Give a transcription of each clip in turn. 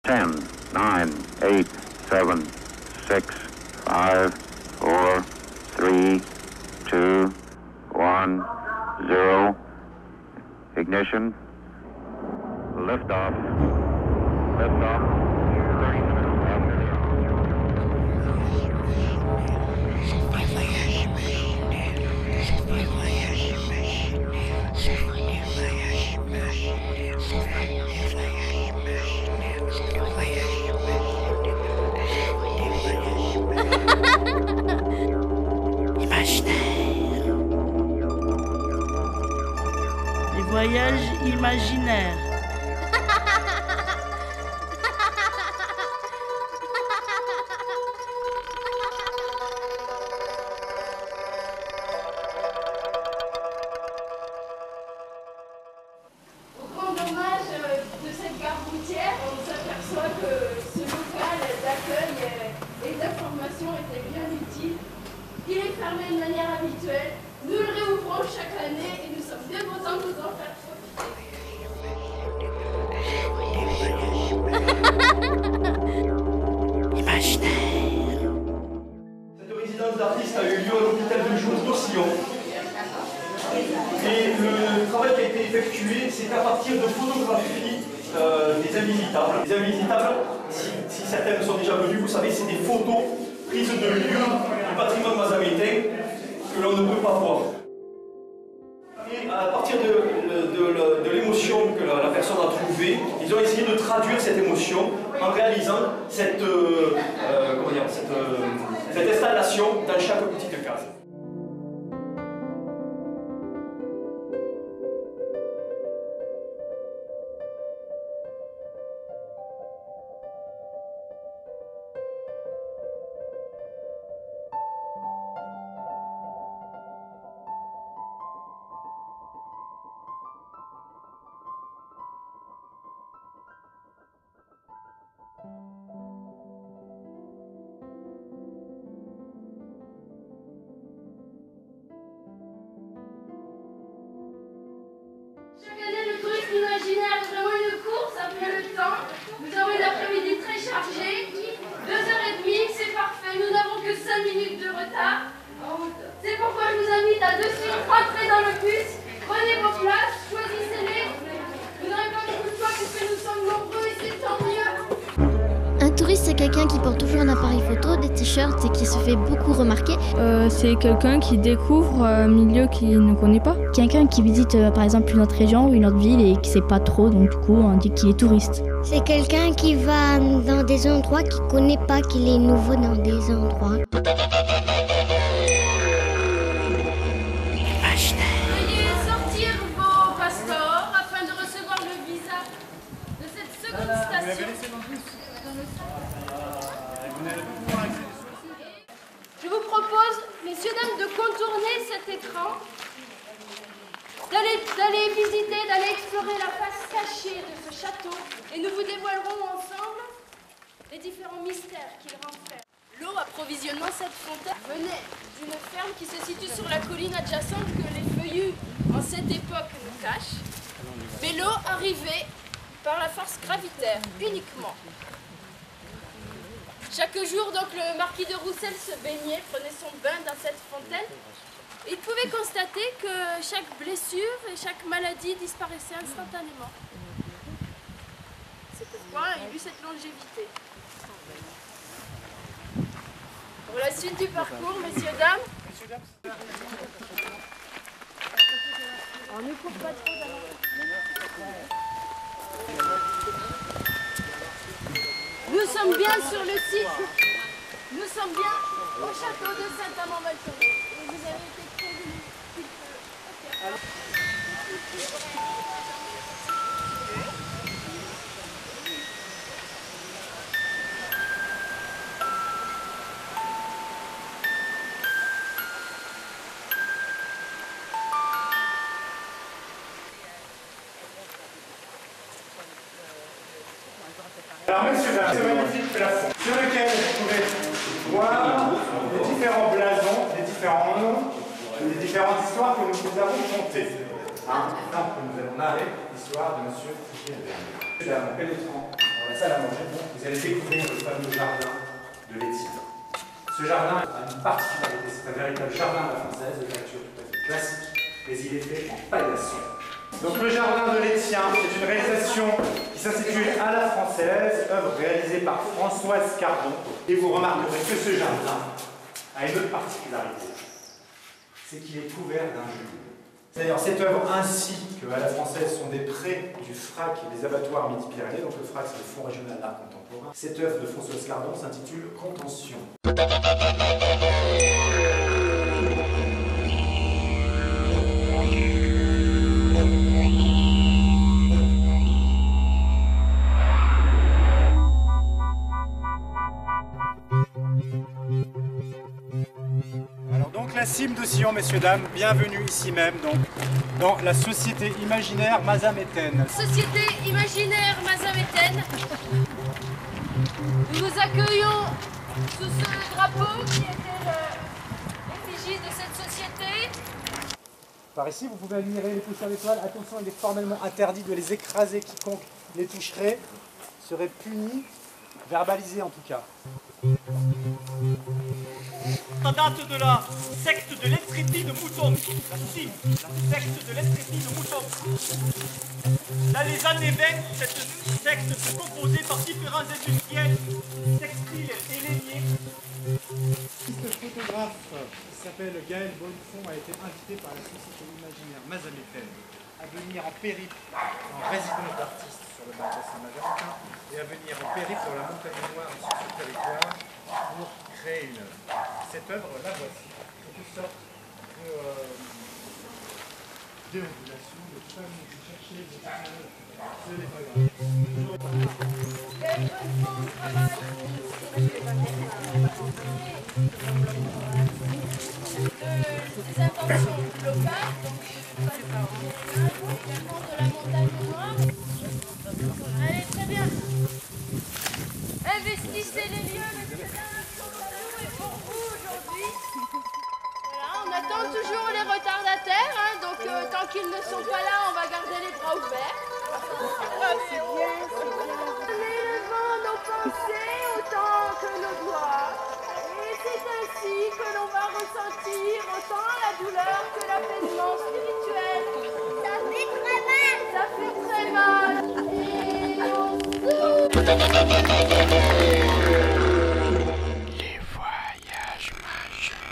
10, 9, 8, 7, 6, 5, 4, 3, 2, 1, 0. Ignition. Liftoff. Liftoff. 30 minutes after. Les voyages imaginaires. Au grand dommage de cette gare routière, on s'aperçoit que ce local d'accueil et d'information était bien utile. Il est fermé de manière habituelle. Nous le réouvrons chaque année et nous sommes bien contents de vous en faire Imaginaire. Cette résidence d'artiste a eu lieu à l'hôpital de jour d'Ossillon. Et le travail qui a été effectué, c'est à partir de photographies des invisitables. Les invisitables, si certaines sont déjà venues, vous savez, c'est des photos prises de lieux du patrimoine mazamétain que l'on ne peut pas voir. Et à partir de l'émotion que la personne a trouvée, ils ont essayé de traduire cette émotion en réalisant cette installation dans chaque petite case. Chaque année, le tourisme imaginaire est vraiment une course après le temps. Nous avons une après-midi très chargée. 2h30, c'est parfait. Nous n'avons que 5 minutes de retard. C'est pourquoi je vous invite à de suite rentrer dans le bus. Prenez vos places, choisissez-les. Vous n'aurez pas beaucoup de choix puisque nous sommes nombreux et c'est tant mieux. Un touriste, c'est quelqu'un qui porte toujours un appareil photo, des t-shirts et qui se fait beaucoup remarquer. C'est quelqu'un qui découvre un milieu qu'il ne connaît pas. Quelqu'un qui visite par exemple une autre région ou une autre ville et qui ne sait pas trop, donc du coup on dit qu'il est touriste. C'est quelqu'un qui va dans des endroits qu'il ne connaît pas, qu'il est nouveau dans des endroits. Veuillez sortir vos passeports afin de recevoir le visa de cette seconde station. Je vous propose, messieurs, dames, de contourner cet écran, d'aller visiter, d'aller explorer la face cachée de ce château et nous vous dévoilerons ensemble les différents mystères qu'il renferme. L'eau approvisionnement cette fontaine venait d'une ferme qui se situe sur la colline adjacente que les feuillus en cette époque nous cachent, mais l'eau arrivait par la force gravitaire uniquement. Chaque jour, donc, le marquis de Roussel se baignait, prenait son bain dans cette fontaine. Et il pouvait constater que chaque blessure et chaque maladie disparaissait instantanément. C'est pourquoi il eut cette longévité. Pour la suite du parcours, messieurs, dames. On ne court pas trop d'avance. Nous sommes bien sur le site, nous sommes bien au château de Saint-Amand-Valtonnet. Et vous avez été prévenus qu'il peut. Alors, messieurs, dames, ce magnifique plafond sur lequel vous pouvez voir les différents blasons, les différents noms, les différentes histoires que nous vous avons contées. Hein, que nous avons narré l'histoire de M. Fouquier-Vernet. Pénétrant dans la salle à manger, donc, vous allez découvrir le fameux jardin de l'Éthiopie. Ce jardin a une particularité, c'est un véritable jardin à la française, de facture tout à fait classique, mais il est fait en paillasson. Donc le jardin de l'Étien, c'est une réalisation qui s'intitule À la française, œuvre réalisée par Françoise Cardon. Et vous remarquerez que ce jardin a une autre particularité, c'est qu'il est couvert d'un jus. D'ailleurs, cette œuvre ainsi que À la française sont des prés du FRAC et des abattoirs Midi-Pyrénées, donc le FRAC c'est le Fonds régional d'art contemporain. Cette œuvre de Françoise Cardon s'intitule Contention. Alors donc la cime de Sion, messieurs, dames, bienvenue ici même, donc, dans la Société Imaginaire Mazamétaine. Société Imaginaire Mazamétaine. Nous vous accueillons sous ce drapeau qui était l'effigie de cette société. Par ici, vous pouvez admirer les poussières d'étoiles. Attention, il est formellement interdit de les écraser. Quiconque les toucherait serait puni, verbalisé en tout cas. Ça date de la secte de l'Estrétie de Mouton, la cime, la secte de l'Estrétie de Mouton. Dans les années 20, cette secte se composait par différents industriels textiles et lainiers. Le photographe qui s'appelle Gaël Bonnefond a été invité par la Société Imaginaire Mazamétaine à venir en périple en résidence d'artiste sur le bassin mazamétain et à venir en périple dans la montagne noire sur ce territoire pour créer une œuvre. Cette œuvre, la voici, quelque sorte de déambulation, de famille, de chercher, de ce n'est pas grave. Des intentions locales, donc également de la montagne noire. Allez, très bien. Investissez les lieux, messieurs, dames, et pour vous aujourd'hui. Voilà, on attend toujours les retardataires, hein, donc tant qu'ils ne sont pas là, on va garder les bras ouverts. C'est bien, c'est bien. Élevons nos pensées autant que nos doigts. Et c'est ainsi que l'on va ressentir autant la douleur que l'apaisement spirituel. Ça fait très mal. Ça fait très mal. Et on Les voyages majeurs.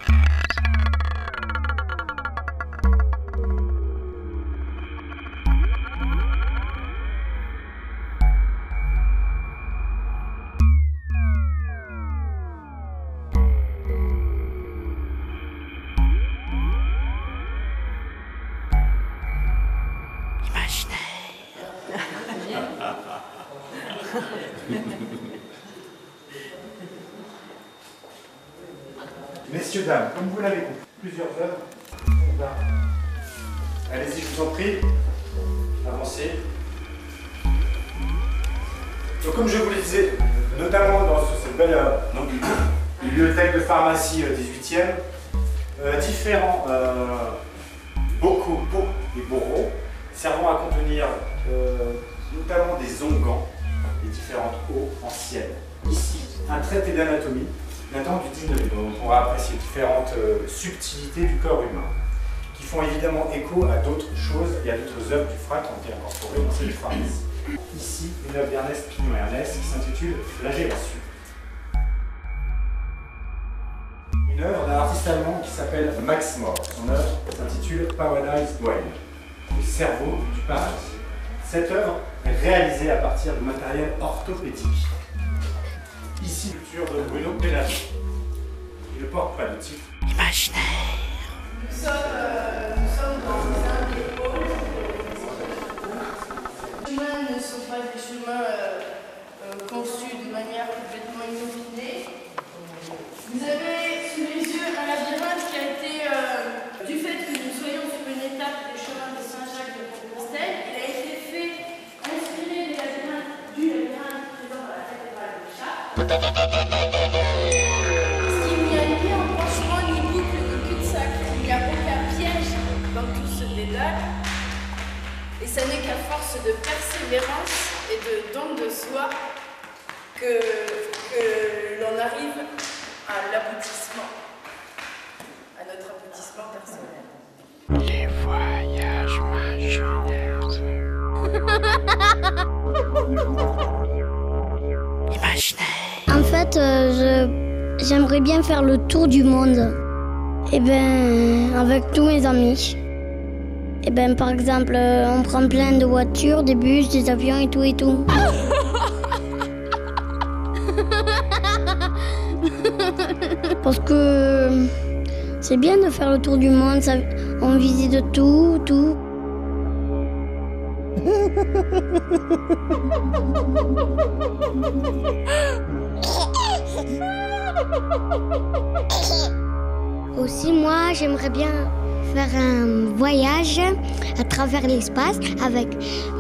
Messieurs, dames, comme vous l'avez compris, plusieurs œuvres. Allez-y, je vous en prie. Avancez. Donc, comme je vous le disais, notamment dans cette belle bibliothèque de pharmacie 18e, différents bocaux, pots et bourreaux servant à contenir notamment des onguents et différentes eaux anciennes. Ici, un traité d'anatomie datant du 19e. On pourra apprécier différentes subtilités du corps humain qui font évidemment écho à d'autres choses et à d'autres œuvres du FRAC qui ont été incorporées dans cette pharmacie. Ici, une œuvre d'Ernest Pignon-Ernest qui s'intitule Flagellation. Une œuvre d'un artiste allemand qui s'appelle Max More. Son œuvre s'intitule Paradise Brain, le cerveau du paradis. Cette œuvre est réalisée à partir de matériel orthopédique. Ici, sculpture de Bruno Pellani. Il ne porte pas de titre. Imaginaire. Nous sommes dans un des pôles. Les chemins ne sont pas des chemins conçus de manière complètement inopinée. Vous avez sous les yeux un labyrinthe qui a été, du fait que nous soyons sur une étape des chemins de Saint-Jacques de Compostelle, il a été fait inspirer les labyrinthes du labyrinthe présent dans la cathédrale de Chartres. Ce qui n'y a ni embranchement, ni boucle, ni cul-de-sac. Il n'y a aucun piège dans tout ce dédale. Et ça n'est qu'à force de persévérance et de don de soi que l'on arrive à l'aboutissement, à notre aboutissement personnel. Les voyages imaginaires. En fait, j'aimerais bien faire le tour du monde. Et ben, avec tous mes amis. Et ben, par exemple, on prend plein de voitures, des bus, des avions et tout et tout. Parce que c'est bien de faire le tour du monde, ça, on visite tout. Aussi, moi, j'aimerais bien faire un voyage à travers l'espace avec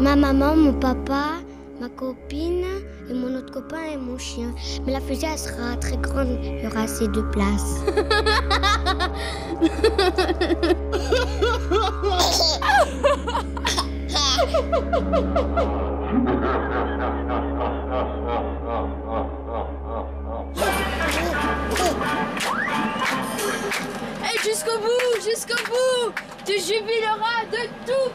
ma maman, mon papa, ma copine et mon autre copain et mon chien. Mais la fusée, elle sera très grande, il y aura assez de place. Et jusqu'au bout, tu jubileras de tout.